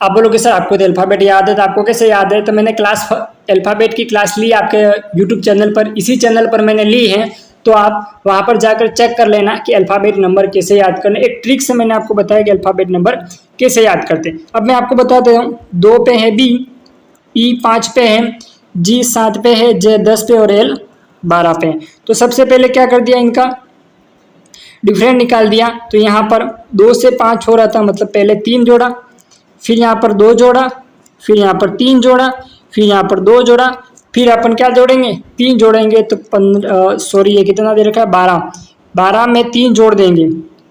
आप बोलोगे सर आपको तो अल्फ़ाबेट याद है, तो आपको कैसे याद है। तो मैंने क्लास अल्फ़ाबेट की क्लास ली आपके यूट्यूब चैनल पर, इसी चैनल पर मैंने ली है, तो आप वहाँ पर जाकर चेक कर लेना कि अल्फ़ाबेट नंबर कैसे याद करना। एक ट्रिक से मैंने आपको बताया कि अल्फ़ाबेट नंबर कैसे याद करते हैं। अब मैं आपको बता देता हूँ, 2 पे है बी, ई 5 पे है, जी 7 पे है, जे 10 पे और एल 12 पे। तो सबसे पहले क्या कर दिया, इनका डिफरेंट निकाल दिया। तो यहाँ पर 2 से 5 हो रहा था, मतलब पहले 3 जोड़ा, फिर यहाँ पर 2 जोड़ा, फिर यहाँ पर 3 जोड़ा, फिर यहाँ पर 2 जोड़ा, फिर अपन क्या जोड़ेंगे, 3 जोड़ेंगे तो 15, सॉरी ये कितना दे रखा है 12, 12 में 3 जोड़ देंगे,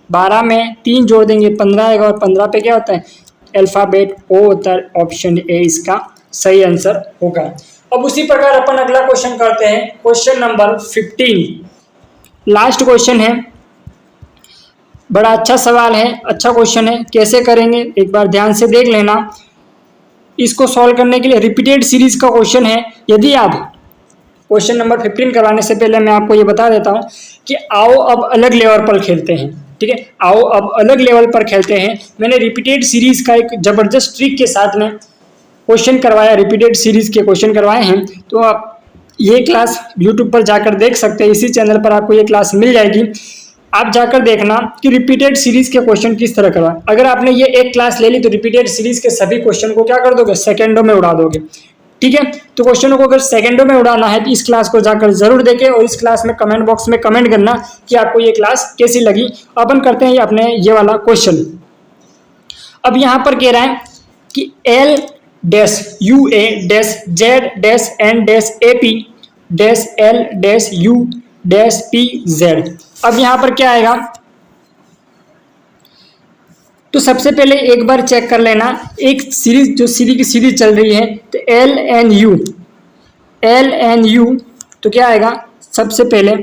12 में 3 जोड़ देंगे 15 आएगा, और 15 पे क्या होता है अल्फ़ाबेट ओ होता है। ऑप्शन ए इसका सही आंसर होगा। अब उसी प्रकार अपन अगला क्वेश्चन करते हैं, क्वेश्चन नंबर 15, लास्ट क्वेश्चन है। बड़ा अच्छा सवाल है, अच्छा क्वेश्चन है। कैसे करेंगे एक बार ध्यान से देख लेना। इसको सॉल्व करने के लिए रिपीटेड सीरीज का क्वेश्चन है। यदि आप क्वेश्चन नंबर 15 करवाने से पहले मैं आपको ये बता देता हूँ कि आओ अब अलग लेवल पर खेलते हैं, ठीक है, आओ अब अलग लेवल पर खेलते हैं। मैंने रिपीटेड सीरीज का एक जबरदस्त ट्रिक के साथ में क्वेश्चन करवाया, रिपीटेड सीरीज के क्वेश्चन करवाए हैं। तो आप ये क्लास यूट्यूब पर जाकर देख सकते हैं, इसी चैनल पर आपको ये क्लास मिल जाएगी। आप जाकर देखना कि रिपीटेड सीरीज के क्वेश्चन किस तरह करवाएं। अगर आपने ये एक क्लास ले ली तो रिपीटेड सीरीज के सभी क्वेश्चन को क्या कर दोगे, सेकंडों में उड़ा दोगे, ठीक है। तो क्वेश्चनों को अगर सेकंडों में उड़ाना है तो इस क्लास को जाकर जरूर देखें, और इस क्लास में कमेंट बॉक्स में कमेंट करना कि आपको ये क्लास कैसी लगी। अपन करते हैं अपने ये वाला क्वेश्चन। अब यहाँ पर कह रहा है कि L dash U A dash Z dash N dash A P dash L dash U dash P Z. अब यहाँ पर क्या आएगा, तो सबसे पहले एक बार चेक कर लेना एक सीरीज जो सीधी की सीरीज चल रही है, तो एल एन यू तो क्या आएगा, सबसे पहले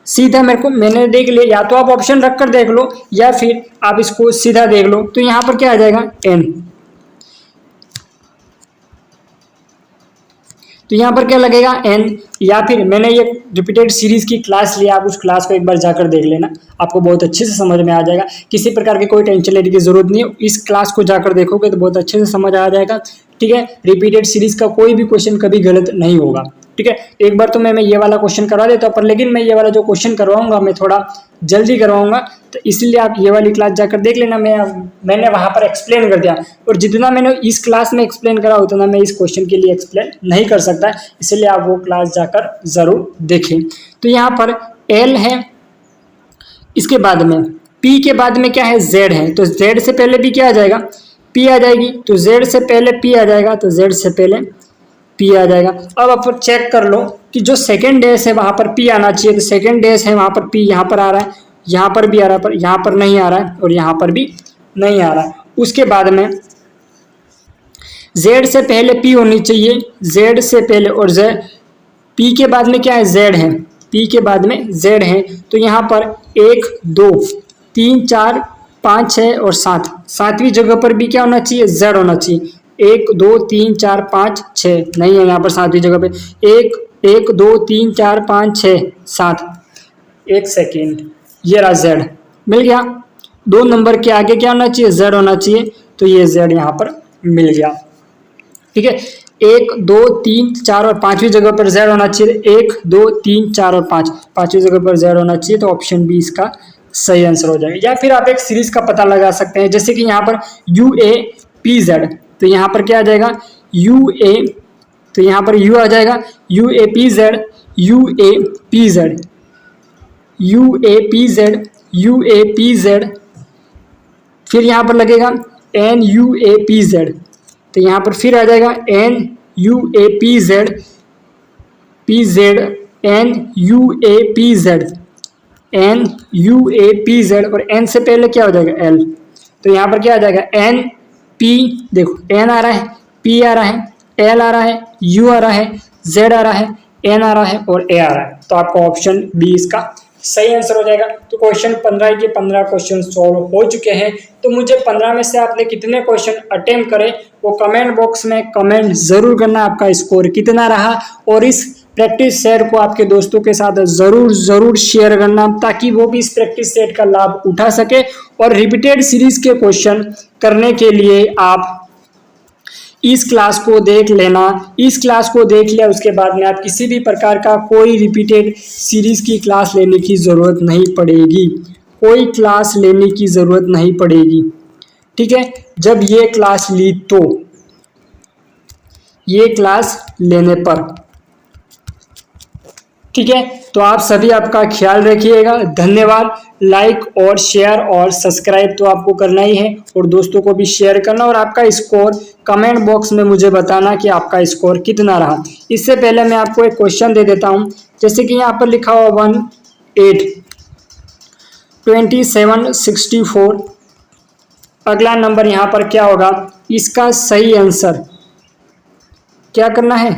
सीधा मैंने देख लिया, या तो आप ऑप्शन रख कर देख लो या फिर आप इसको सीधा देख लो। तो यहाँ पर क्या आ जाएगा एन, तो यहाँ पर क्या लगेगा एन, या फिर मैंने ये रिपीटेड सीरीज की क्लास लिया, आप उस क्लास को एक बार जाकर देख लेना, आपको बहुत अच्छे से समझ में आ जाएगा। किसी प्रकार की कोई टेंशन लेने की जरूरत नहीं है, इस क्लास को जाकर देखोगे तो बहुत अच्छे से समझ आ जाएगा, ठीक है। रिपीटेड सीरीज का कोई भी क्वेश्चन कभी गलत नहीं होगा, ठीक है। एक बार तो मैं ये वाला क्वेश्चन करवा देता हूँ, पर लेकिन मैं ये वाला जो क्वेश्चन करवाऊंगा मैं थोड़ा जल्दी करवाऊंगा, तो इसलिए आप ये वाली क्लास जाकर देख लेना। मैंने वहाँ पर एक्सप्लेन कर दिया, और जितना मैंने इस क्लास में एक्सप्लेन करा उतना मैं इस क्वेश्चन के लिए एक्सप्लेन नहीं कर सकता, इसलिए आप वो क्लास जाकर ज़रूर देखें। तो यहाँ पर एल है, इसके बाद में पी के बाद में क्या है जेड है, तो जेड से पहले भी क्या आ जाएगा पी आ जाएगी, तो जेड से पहले पी आ जाएगा, तो जेड से पहले पी आ जाएगा। अब आप चेक कर लो कि जो सेकंड डैश है वहाँ पर पी आना चाहिए, तो सेकंड डैश है वहाँ पर पी यहाँ पर आ रहा है, यहाँ पर भी आ रहा है, पर यहाँ पर नहीं आ रहा है, और यहाँ पर भी नहीं आ रहा है। उसके बाद में जेड से पहले पी होनी चाहिए, जेड से पहले, और जेड पी के बाद में क्या है जेड है, पी के बाद में जेड है, तो यहाँ पर 1 2 3 4 5 6 और 7, सातवीं जगह पर भी क्या होना चाहिए जेड होना चाहिए। 1 2 3 4 5 6 नहीं है यहाँ पर सातवीं जगह पे, 1 2 3 4 5 6 7, एक सेकेंड, ये रहा जेड मिल गया। 2 नंबर के आगे क्या होना चाहिए जेड होना चाहिए, तो ये जेड यहाँ पर मिल गया, ठीक है। 1 2 3 4 और 5वीं जगह पर जेड होना चाहिए, 1 2 3 4 और 5, 5वीं जगह पर जेड होना चाहिए, तो ऑप्शन बी इसका सही आंसर हो जाएगा। या फिर आप एक सीरीज का पता लगा सकते हैं, जैसे कि यहाँ पर यू ए पी जेड, तो यहाँ पर क्या आ जाएगा यू ए, तो यहाँ पर यू आ जाएगा U A P Z, U A P Z, U A P Z, U A P Z, फिर यहाँ पर लगेगा N U A P Z, तो यहाँ पर फिर आ जाएगा N U A P Z, P Z, N U A P Z, N U A P Z, और एन से पहले क्या हो जाएगा एल, तो यहाँ पर क्या आ जाएगा एन पी, देखो एन आ रहा है, पी आ रहा है, एल आ रहा है, यू आ रहा है, जेड आ रहा है, एन आ रहा है और ए आ रहा है, तो आपका ऑप्शन बी इसका सही आंसर हो जाएगा। तो क्वेश्चन 15 के 15 क्वेश्चन सॉल्व हो चुके हैं। तो मुझे 15 में से आपने कितने क्वेश्चन अटेम्प्ट करे वो कमेंट बॉक्स में कमेंट जरूर करना, आपका स्कोर कितना रहा, और इस प्रैक्टिस सेट को आपके दोस्तों के साथ जरूर शेयर करना, ताकि वो भी इस प्रैक्टिस सेट का लाभ उठा सके। और रिपीटेड सीरीज के क्वेश्चन करने के लिए आप इस क्लास को देख लेना, इस क्लास को देख लिया उसके बाद में आप किसी भी प्रकार का कोई रिपीटेड सीरीज की क्लास लेने की ज़रूरत नहीं पड़ेगी, कोई क्लास लेने की ज़रूरत नहीं पड़ेगी, ठीक है। जब ये क्लास ली तो ये क्लास लेने पर, ठीक है। तो आप सभी आपका ख्याल रखिएगा, धन्यवाद। लाइक और शेयर और सब्सक्राइब तो आपको करना ही है, और दोस्तों को भी शेयर करना, और आपका स्कोर कमेंट बॉक्स में मुझे बताना कि आपका स्कोर कितना रहा। इससे पहले मैं आपको एक क्वेश्चन दे देता हूं, जैसे कि यहाँ पर लिखा हुआ 1 8 27 64। अगला नंबर यहाँ पर क्या होगा, इसका सही आंसर क्या करना है,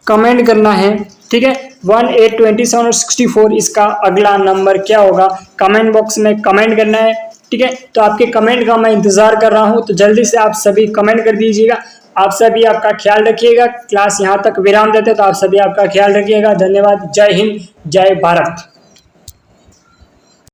कमेंट करना है। ठीक है, 1 8 27 और 64 इसका अगला नंबर क्या होगा, कमेंट बॉक्स में कमेंट करना है। ठीक है, तो आपके कमेंट का मैं इंतजार कर रहा हूं, तो जल्दी से आप सभी कमेंट कर दीजिएगा। आप सभी आपका ख्याल रखिएगा। क्लास यहां तक विराम देते, तो आप सभी आपका ख्याल रखिएगा। धन्यवाद। जय हिंद, जय भारत।